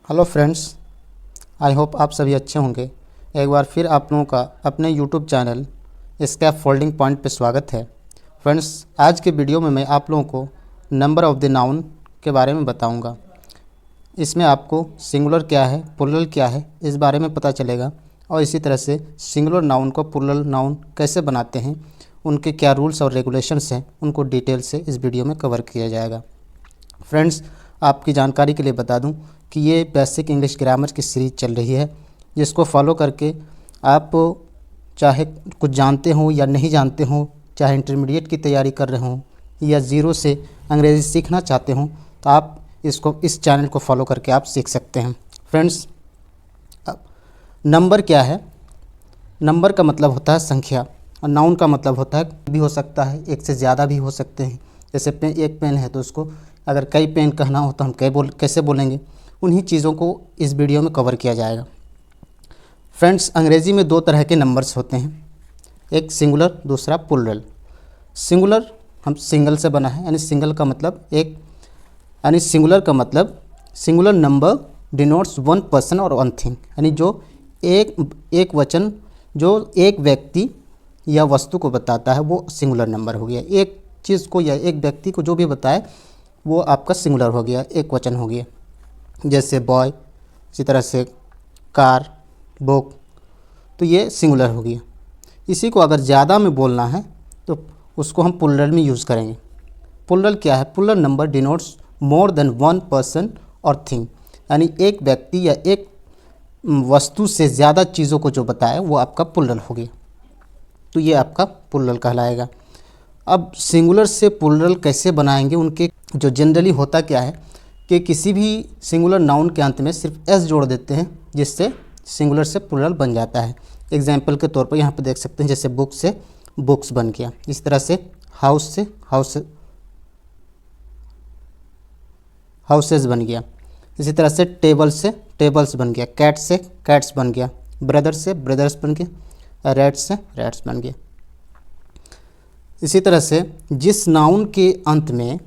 Hello friends, I hope आप सभी अच्छे होंगे। एक बार फिर आप लोगों का अपने यूट्यूब चैनल स्कैप फोल्डिंग पॉइंट पे स्वागत है। फ्रेंड्स, आज के वीडियो में मैं आप लोगों को नंबर ऑफ़ द नाउन के बारे में बताऊंगा। इसमें आपको सिंगुलर क्या है, प्लूरल क्या है, इस बारे में पता चलेगा और इसी तरह से सिंगुलर नाउन को प्लूरल नाउन कैसे बनाते हैं, उनके क्या रूल्स और रेगुलेशंस हैं, उनको डिटेल से इस वीडियो में कवर किया जाएगा। फ्रेंड्स, आपकी जानकारी के लिए बता दूं कि ये बेसिक इंग्लिश ग्रामर की सीरीज़ चल रही है, जिसको फॉलो करके आप चाहे कुछ जानते हो या नहीं जानते हो, चाहे इंटरमीडिएट की तैयारी कर रहे हो या ज़ीरो से अंग्रेज़ी सीखना चाहते हो, तो आप इस चैनल को फॉलो करके आप सीख सकते हैं। फ्रेंड्स, नंबर क्या है? नंबर का मतलब होता है संख्या और नाउन का मतलब होता है भी हो सकता है, एक से ज़्यादा भी हो सकते हैं। जैसे एक पेन है तो उसको अगर कई पेन कहना हो तो हम कैसे बोलेंगे, उन्हीं चीज़ों को इस वीडियो में कवर किया जाएगा। फ्रेंड्स, अंग्रेज़ी में दो तरह के नंबर्स होते हैं, एक सिंगुलर, दूसरा प्लूरल। सिंगुलर हम सिंगल से बना है, यानी सिंगल का मतलब एक, यानी सिंगुलर का मतलब singular number denotes one person और वन थिंग, यानी जो एक वचन जो एक व्यक्ति या वस्तु को बताता है वो सिंगुलर नंबर हो गया। एक चीज़ को या एक व्यक्ति को जो भी बताए वो आपका सिंगुलर हो गया, एक वचन हो गया। जैसे बॉय, इसी तरह से कार, बुक, तो ये सिंगुलर हो गया। इसी को अगर ज़्यादा में बोलना है तो उसको हम प्लूरल में यूज़ करेंगे। प्लूरल क्या है? Plural number denotes more than one person और थिंग, यानी एक व्यक्ति या एक वस्तु से ज़्यादा चीज़ों को जो बताए वो आपका प्लूरल हो गया, तो ये आपका प्लूरल कहलाएगा। अब सिंगुलर से प्लूरल कैसे बनाएंगे, उनके जो जनरली होता क्या है कि किसी भी सिंगुलर नाउन के अंत में सिर्फ एस जोड़ देते हैं, जिससे सिंगुलर से प्लूरल बन जाता है। एग्जाम्पल के तौर पर यहाँ पे देख सकते हैं, जैसे बुक से बुक्स बन गया, इस तरह से हाउस से हाउसेस बन गया, इसी तरह से टेबल से टेबल्स बन गया, कैट से कैट्स बन गया, ब्रदर से ब्रदर्स बन गया, रैट से रैट्स बन गया। इसी तरह से जिस नाउन के अंत में,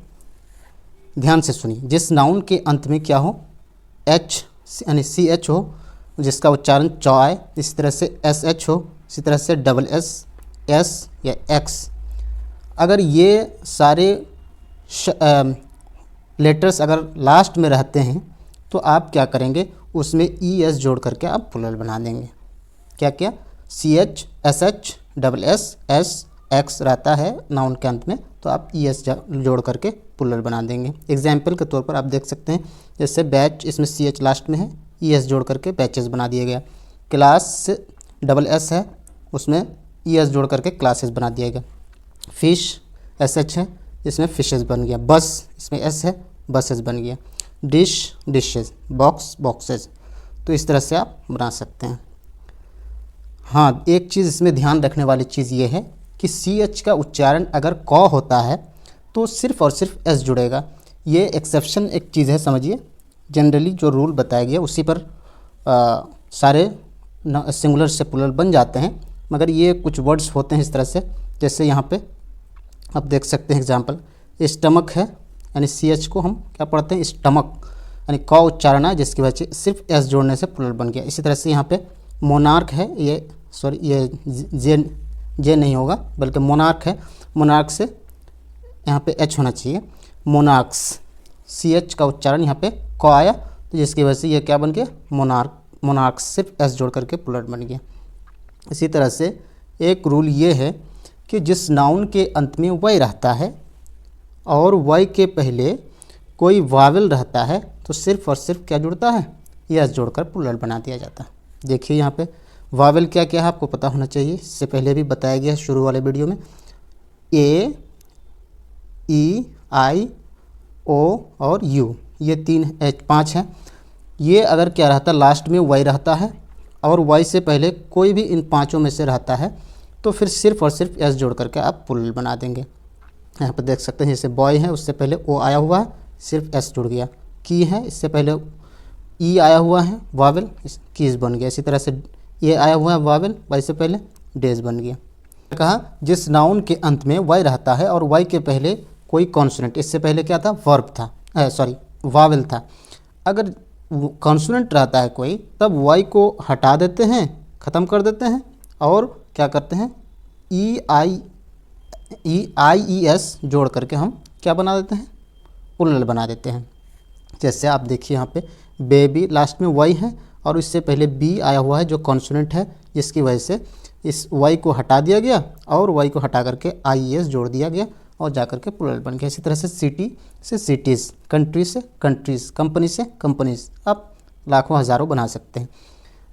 ध्यान से सुनिए, जिस नाउन के अंत में क्या हो, एच यानी सी एच हो, जिसका उच्चारण चौ आए, इसी तरह से एस एच हो, इसी तरह से डबल एस, एस या एक्स, अगर ये सारे लेटर्स अगर लास्ट में रहते हैं तो आप क्या करेंगे, उसमें ई एस जोड़ करके आप प्लूरल बना देंगे। क्या क्या? C H, S H, double S, S, X रहता है नाउन के अंत में, तो आप ई एस जोड़ करके प्लूरल बना देंगे। एग्जाम्पल के तौर पर आप देख सकते हैं, जैसे बैच, इसमें सी एच लास्ट में है, ई एस जोड़ करके बैचेस बना दिया गया। क्लास डबल एस है, उसमें ई एस जोड़ करके क्लासेस बना दिया गया। फिश एस एच है, इसमें फिशेस बन गया। बस, इसमें एस है, बसेस बन गया। डिश डिशेस, बॉक्स बॉक्सेस, तो इस तरह से आप बना सकते हैं। हाँ, एक चीज़ इसमें ध्यान रखने वाली चीज़ ये है कि सी एच का उच्चारण अगर कौ होता है तो सिर्फ और सिर्फ एस जुड़ेगा। ये एक्सेप्शन एक चीज़ है, समझिए। जनरली जो रूल बताया गया उसी पर सारे सिंगुलर से प्लूरल बन जाते हैं, मगर ये कुछ वर्ड्स होते हैं इस तरह से, जैसे यहाँ पे आप देख सकते हैं एग्जांपल, स्टमक है, यानी सी एच को हम क्या पढ़ते हैं, स्टमक, यानी कौ उच्चारण है, जिसकी वजह से सिर्फ एस जोड़ने से प्लूरल बन गया। इसी तरह से यहाँ पे मोनार्क है, ये सॉरी ये जे नहीं होगा बल्कि मोनार्क है, मोनार्क से यहाँ पे एच होना चाहिए, मोनार्क्स, सी एच का उच्चारण यहाँ पे क आया, तो जिसकी वजह से ये क्या बन गया, मोनार्क, मोनार्क्स, सिर्फ एस जोड़ करके प्लूरल बन गया। इसी तरह से एक रूल ये है कि जिस नाउन के अंत में वाई रहता है और वाई के पहले कोई वावेल रहता है तो सिर्फ और सिर्फ क्या जुड़ता है, एस जोड़कर प्लूरल बना दिया जाता है। देखिए यहाँ पे वावेल क्या क्या है आपको पता होना चाहिए, इससे पहले भी बताया गया है शुरू वाले वीडियो में। ए, ई, आई, ओ और यू, ये पांच हैं। ये अगर क्या रहता है, लास्ट में वाई रहता है और वाई से पहले कोई भी इन पांचों में से रहता है तो फिर सिर्फ और सिर्फ एस जोड़ करके आप प्लूरल बना देंगे। यहाँ पर देख सकते हैं, जैसे बॉय है, उससे पहले ओ आया हुआ है, सिर्फ एस जुड़ गया। की है, इससे पहले ई आया हुआ है, वावेल, कीज बन गया। इसी तरह से ये आया हुआ है वावेल, वाई से पहले डेज बन गया। कहा जिस नाउन के अंत में वाई रहता है और वाई के पहले कोई कॉन्सोनेंट, इससे पहले क्या था, वर्ब था, सॉरी वावेल था। अगर कॉन्सोनेंट रहता है कोई, तब वाई को हटा देते हैं, ख़त्म कर देते हैं, और क्या करते हैं ई एस जोड़ करके हम क्या बना देते हैं, प्लूरल बना देते हैं। जैसे आप देखिए यहाँ पे बेबी लास्ट में वाई है और इससे पहले बी आया हुआ है जो कॉन्सोनेंट है, जिसकी वजह से इस वाई को हटा दिया गया और वाई को हटा करके आई एस जोड़ दिया गया और जा करके प्लूरल बन गया। इसी तरह से सिटी से सिटीज़, कंट्री से कंट्रीज़, कंपनी से कंपनीज़, आप लाखों हज़ारों बना सकते हैं।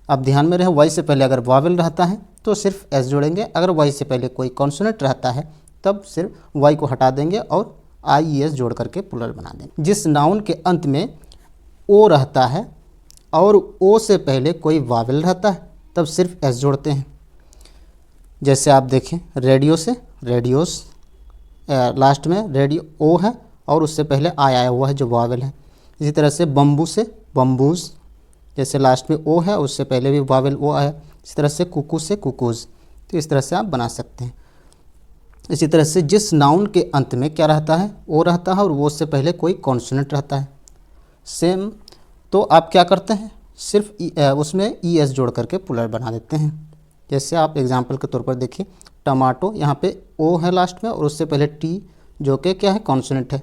अब ध्यान में रहे वाई से पहले अगर वावेल रहता है तो सिर्फ एस जोड़ेंगे, अगर वाई से पहले कोई कॉन्सोनेंट रहता है तब सिर्फ वाई को हटा देंगे और आई एस जोड़ करके प्लूरल बना देंगे। जिस नाउन के अंत में ओ रहता है और ओ से पहले कोई वावेल रहता है तब सिर्फ एस जोड़ते हैं। जैसे आप देखें रेडियो से रेडियोस, लास्ट में रेडियो ओ है और उससे पहले आई आया हुआ है जो वावेल है। इसी तरह से बम्बू से बम्बूज़, जैसे लास्ट में ओ है उससे पहले भी वावेल ओ आया। इसी तरह से कुकू से कुकूज़, तो इस तरह से आप बना सकते हैं। इसी तरह से जिस नाउन के अंत में क्या रहता है, ओ रहता है और वो से पहले कोई कॉन्सोनेंट रहता है, सेम, तो आप क्या करते हैं सिर्फ उसमें ई एस जोड़ करके प्लूरल बना देते हैं। जैसे आप एग्जांपल के तौर पर देखिए टमाटो, यहाँ पे ओ है लास्ट में और उससे पहले टी जो कि क्या है कॉन्सोनेंट है,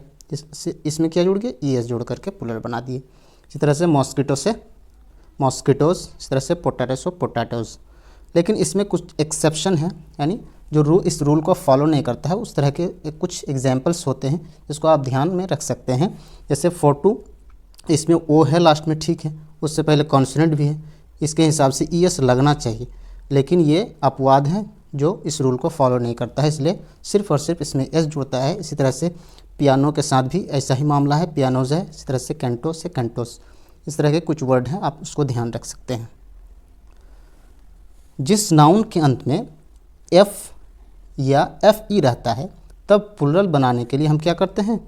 इसमें क्या जुड़ गया ई एस जोड़ करके प्लूरल बना दिए। इसी तरह से मॉस्किटो से मॉस्किटोज़, इस तरह से पोटैटो से पोटैटोज़। लेकिन इसमें कुछ एक्सेप्शन है, यानी जो इस रूल को फॉलो नहीं करता है, उस तरह के कुछ एग्जाम्पल्स होते हैं जिसको आप ध्यान में रख सकते हैं। जैसे फोटो, इसमें ओ है लास्ट में, ठीक है, उससे पहले कॉन्सोनेंट भी है, इसके हिसाब से ई एस लगना चाहिए, लेकिन ये अपवाद है जो इस रूल को फॉलो नहीं करता है, इसलिए सिर्फ और सिर्फ इसमें एस जुड़ता है। इसी तरह से पियानो के साथ भी ऐसा ही मामला है, पियानोज है। इसी तरह से कैंटो से कैंटोस, इस तरह के कुछ वर्ड हैं, आप उसको ध्यान रख सकते हैं। जिस नाउन के अंत में एफ या एफ ई रहता है तब प्लूरल बनाने के लिए हम क्या करते हैं,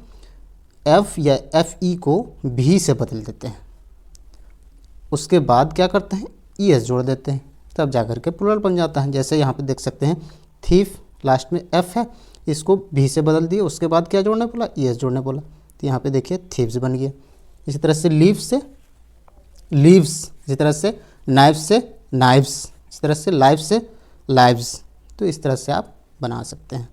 एफ या एफ ई को भी से बदल देते हैं, उसके बाद क्या करते हैं ई एस जोड़ देते हैं, तब जाकर के प्लूरल बन जाता है। जैसे यहाँ पे देख सकते हैं थीफ, लास्ट में एफ है, इसको भी से बदल दिए, उसके बाद क्या जोड़ने बोला, ई एस जोड़ने बोला, तो यहाँ पे देखिए थीव्स बन गया। इसी तरह से लीव से लीव्स, इसी तरह से नाइफ से नाइव्स, इस तरह से लाइफ से लाइव्स, तो इस तरह से आप बना सकते हैं।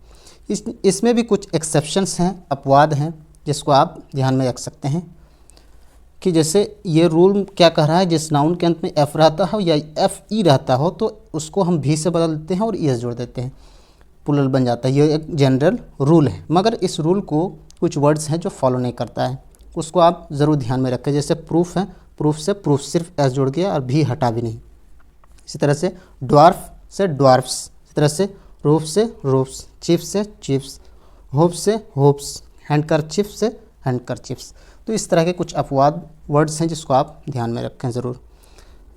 इसमें भी कुछ एक्सेप्शंस हैं, अपवाद हैं, जिसको आप ध्यान में रख सकते हैं कि जैसे ये रूल क्या कह रहा है, जिस नाउन के अंत में एफ रहता हो या एफ ई रहता हो तो उसको हम भी से बदल देते हैं और ई एस जोड़ देते हैं, प्लूरल बन जाता है। ये एक जनरल रूल है, मगर इस रूल को कुछ वर्ड्स हैं जो फॉलो नहीं करता है, उसको आप ज़रूर ध्यान में रखें। जैसे प्रूफ है, प्रूफ से प्रूफ सिर्फ एस जुड़ गया और भी हटा भी नहीं। इसी तरह से ड्वार्फ से ड्वार्फ्स, इसी तरह से रूफ से रूफ्स, चीफ से चीफ्स, होप से होप्स, हैंडकरचिफ से हैंडकरचिफ्स। तो इस तरह के कुछ अपवाद वर्ड्स हैं जिसको आप ध्यान में रखें ज़रूर।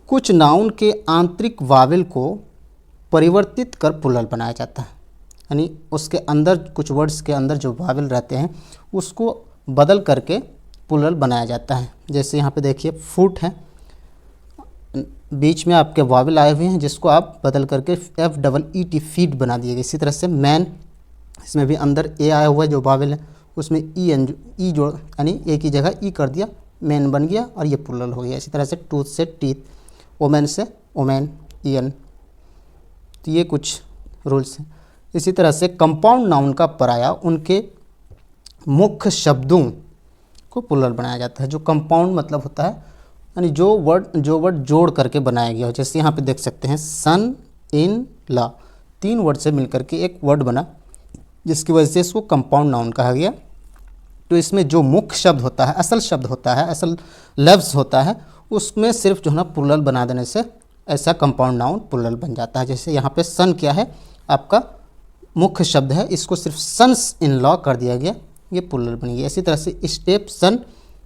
कुछ नाउन के आंतरिक वावेल को परिवर्तित कर प्लूरल बनाया जाता है, यानी उसके अंदर कुछ वर्ड्स के अंदर जो वावेल रहते हैं उसको बदल करके प्लूरल बनाया जाता है। जैसे यहाँ पे देखिए फुट है, बीच में आपके वावेल आए हुए हैं जिसको आप बदल करके F double E T feet बना दिए गए। इसी तरह से मैन, इसमें भी अंदर ए आया हुआ है जो वावेल है, उसमें ई एन ई जोड़, यानी ए की जगह ई कर दिया, मैन बन गया और ये प्लूरल हो गया। इसी तरह से टूथ से टीथ, ओमेन से ओमेन, ई एन, तो ये कुछ रूल्स हैं। इसी तरह से कंपाउंड नाउन का पराया उनके मुख्य शब्दों को प्लूरल बनाया जाता है। जो कंपाउंड मतलब होता है यानी जो वर्ड जोड़ करके बनाया गया हो। जैसे यहाँ पे देख सकते हैं सन, इन, ला, 3 वर्ड से मिलकर के एक वर्ड बना, जिसकी वजह से इसको कंपाउंड नाउन कहा गया। तो इसमें जो मुख्य शब्द होता है, असल शब्द होता है, असल लफ्ज़ होता है, उसमें सिर्फ जो है ना प्लूरल बना देने से ऐसा कंपाउंड नाउन प्लूरल बन जाता है। जैसे यहाँ पे सन क्या है, आपका मुख्य शब्द है, इसको सिर्फ सन्स इन लॉ कर दिया गया, ये प्लूरल बन गया। इसी तरह से स्टेप सन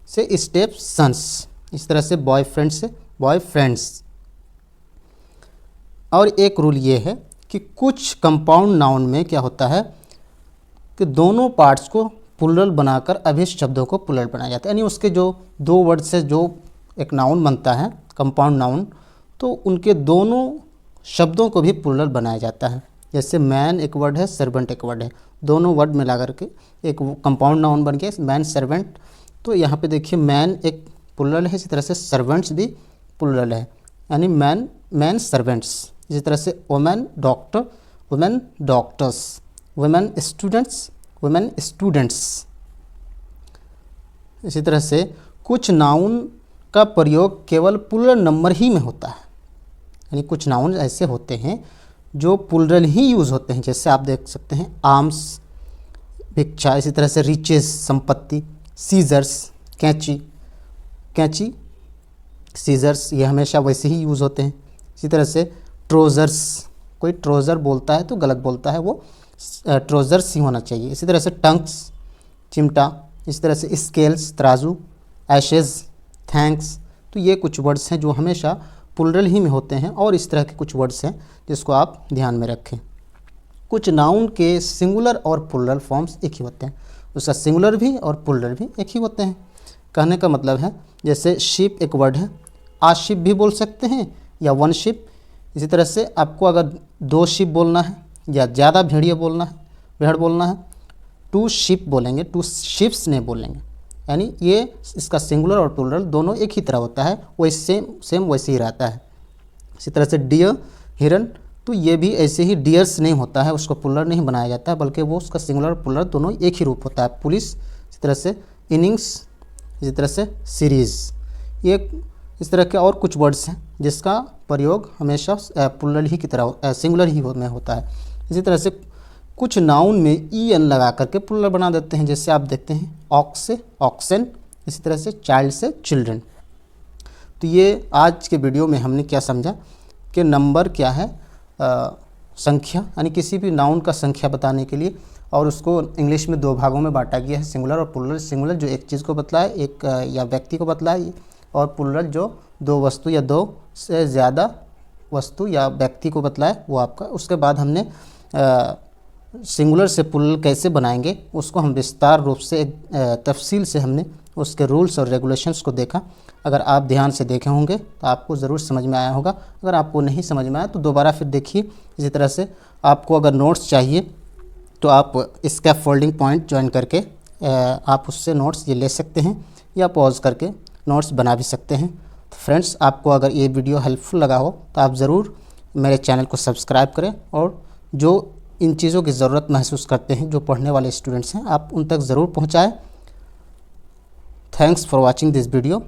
से स्टेप सन्स, इस तरह से बॉयफ्रेंड से बॉयफ्रेंड्स। और एक रूल ये है कि कुछ कंपाउंड नाउन में क्या होता है कि दोनों पार्ट्स को प्लूरल बनाकर अभिष्ट शब्दों को प्लूरल बनाया जाता है, यानी उसके जो 2 वर्ड से जो एक नाउन बनता है कंपाउंड नाउन, तो उनके दोनों शब्दों को भी प्लूरल बनाया जाता है। जैसे मैन एक वर्ड है, सर्वेंट एक वर्ड है, दोनों वर्ड मिला करके एक कंपाउंड नाउन बन गया मैन सर्वेंट। तो यहाँ पे देखिए मैन एक प्लूरल है, इसी तरह से सर्वेंट्स भी प्लूरल है, यानी मैन सर्वेंट्स। इसी तरह से women doctor, women doctors, women students, women students. इसी तरह से कुछ नाउन का प्रयोग केवल प्लूरल नंबर ही में होता है, यानी कुछ नाउन ऐसे होते हैं जो प्लूरल ही यूज़ होते हैं, जैसे आप देख सकते हैं आर्म्स भिक्षा, इसी तरह से रिचेस संपत्ति, सीजर्स कैंची, कैंची सीजर्स ये हमेशा वैसे ही यूज़ होते हैं। इसी तरह से ट्रोज़र्स, कोई ट्रोज़र बोलता है तो गलत बोलता है, वो ट्रोज़र्स ही होना चाहिए। इसी तरह से टंक्स चिमटा, इसी तरह से स्केल्स तराजू, एशेज़ थैंक्स। तो ये कुछ वर्ड्स हैं जो हमेशा प्लूरल ही में होते हैं, और इस तरह के कुछ वर्ड्स हैं जिसको आप ध्यान में रखें। कुछ नाउन के सिंगुलर और प्लूरल फॉर्म्स एक ही होते हैं, उसका सिंगुलर भी और प्लूरल भी एक ही होते हैं। कहने का मतलब है जैसे शिप एक वर्ड है, आ शिप भी बोल सकते हैं या वन शिप। इसी तरह से आपको अगर 2 शिप बोलना है या ज़्यादा भेड़िया बोलना है, भेड़ बोलना है, 2 शिप बोलेंगे, 2 शिप्स नहीं बोलेंगे, यानी ये इसका सिंगुलर और प्लूरल दोनों एक ही तरह होता है, वही सेम वैसे ही रहता है। इसी तरह से डियर हिरन, तो ये भी ऐसे ही डियर्स नहीं होता है, उसको प्लूरल नहीं बनाया जाता है, बल्कि वो उसका सिंगुलर और प्लूरल दोनों एक ही रूप होता है। पुलिस, इसी तरह से इनिंग्स, इसी तरह से सीरीज़, ये इस तरह के और कुछ वर्ड्स हैं जिसका प्रयोग हमेशा प्लूरल ही की तरह सिंगुलर ही में होता है। इसी तरह से कुछ नाउन में ई एन लगा करके प्लूरल बना देते हैं, जैसे आप देखते हैं ऑक्स से ऑक्सन, इसी तरह से चाइल्ड से चिल्ड्रन। तो ये आज के वीडियो में हमने क्या समझा कि नंबर क्या है, संख्या, यानी किसी भी नाउन का संख्या बताने के लिए, और उसको इंग्लिश में 2 भागों में बांटा गया है, सिंगुलर और प्लूरल। सिंगुलर जो एक चीज़ को बतलाए, एक या व्यक्ति को बतलाए, और प्लूरल जो 2 वस्तु या 2 से ज़्यादा वस्तु या व्यक्ति को बतलाए, वो आपका। उसके बाद हमने सिंगुलर से प्लूरल कैसे बनाएंगे उसको हम विस्तार रूप से तफसील से हमने उसके रूल्स और रेगुलेशंस को देखा। अगर आप ध्यान से देखे होंगे तो आपको ज़रूर समझ में आया होगा, अगर आपको नहीं समझ में आया तो दोबारा फिर देखिए। इसी तरह से आपको अगर नोट्स चाहिए तो आप स्कैफोल्डिंग पॉइंट ज्वाइन करके आप उससे नोट्स ये ले सकते हैं, या पॉज करके नोट्स बना भी सकते हैं। तो फ्रेंड्स, आपको अगर ये वीडियो हेल्पफुल लगा हो तो आप ज़रूर मेरे चैनल को सब्सक्राइब करें, और जो इन चीज़ों की ज़रूरत महसूस करते हैं, जो पढ़ने वाले स्टूडेंट्स हैं, आप उन तक ज़रूर पहुँचाएँ। Thanks for watching this video.